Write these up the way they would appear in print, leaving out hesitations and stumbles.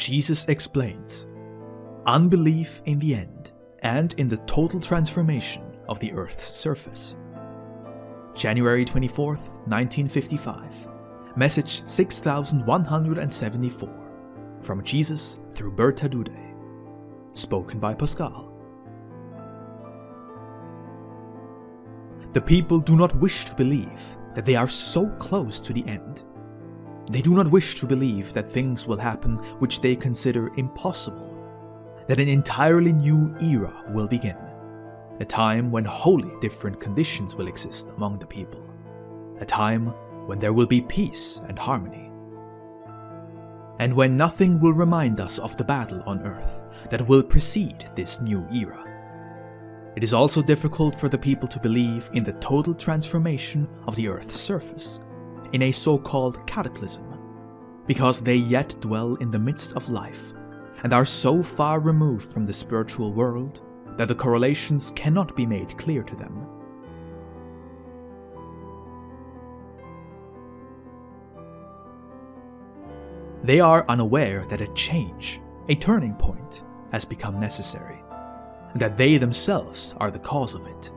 Jesus explains unbelief in the end and in the total transformation of the Earth's surface. January 24th, 1955. Message 6174. From Jesus through Bertha Dudde. Spoken by Pascal. The people do not wish to believe that they are so close to the end. They do not wish to believe that things will happen which they consider impossible, that an entirely new era will begin, a time when wholly different conditions will exist among the people, a time when there will be peace and harmony, and when nothing will remind us of the battle on earth that will precede this new era. It is also difficult for the people to believe in the total transformation of the Earth's surface, in a so-called cataclysm, because they yet dwell in the midst of life and are so far removed from the spiritual world that the correlations cannot be made clear to them. They are unaware that a change, a turning point, has become necessary, and that they themselves are the cause of it,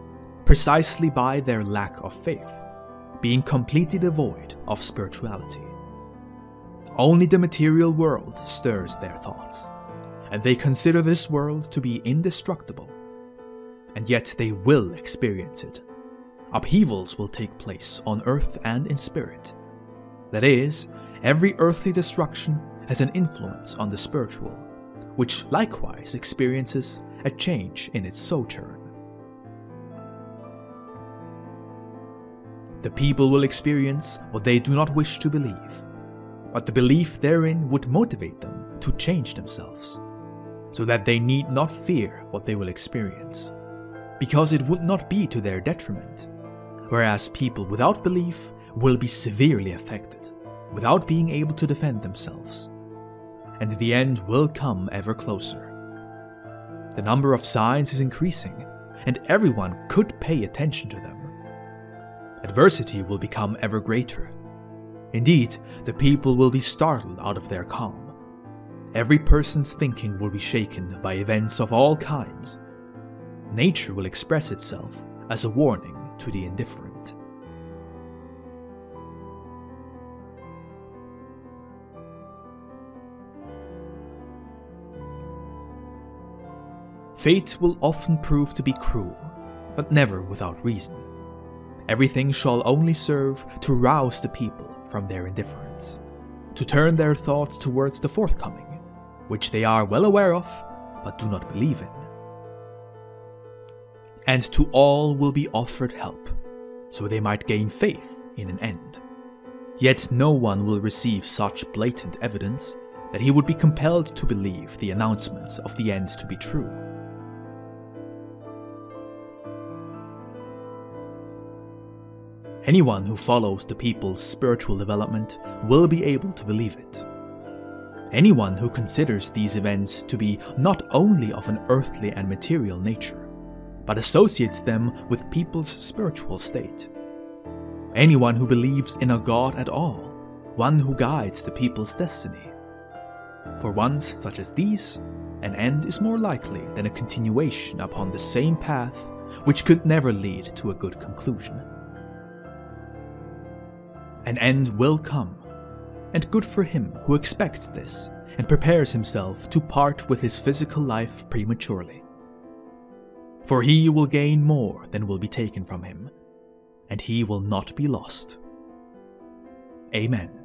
precisely by their lack of faith, being completely devoid of spirituality. Only the material world stirs their thoughts, and they consider this world to be indestructible, and yet they will experience it. Upheavals will take place on earth and in spirit. That is, every earthly destruction has an influence on the spiritual, which likewise experiences a change in its sojourn. The people will experience what they do not wish to believe, but the belief therein would motivate them to change themselves, so that they need not fear what they will experience, because it would not be to their detriment, whereas people without belief will be severely affected, without being able to defend themselves, and the end will come ever closer. The number of signs is increasing, and everyone could pay attention to them. Adversity will become ever greater. Indeed, the people will be startled out of their calm. Every person's thinking will be shaken by events of all kinds. Nature will express itself as a warning to the indifferent. Fate will often prove to be cruel, but never without reason. Everything shall only serve to rouse the people from their indifference, to turn their thoughts towards the forthcoming, which they are well aware of, but do not believe in. And to all will be offered help, so they might gain faith in an end. Yet no one will receive such blatant evidence that he would be compelled to believe the announcements of the end to be true. Anyone who follows the people's spiritual development will be able to believe it. Anyone who considers these events to be not only of an earthly and material nature, but associates them with people's spiritual state. Anyone who believes in a God at all, one who guides the people's destiny. For ones such as these, an end is more likely than a continuation upon the same path, which could never lead to a good conclusion. An end will come, and good for him who expects this and prepares himself to part with his physical life prematurely. For he will gain more than will be taken from him, and he will not be lost. Amen.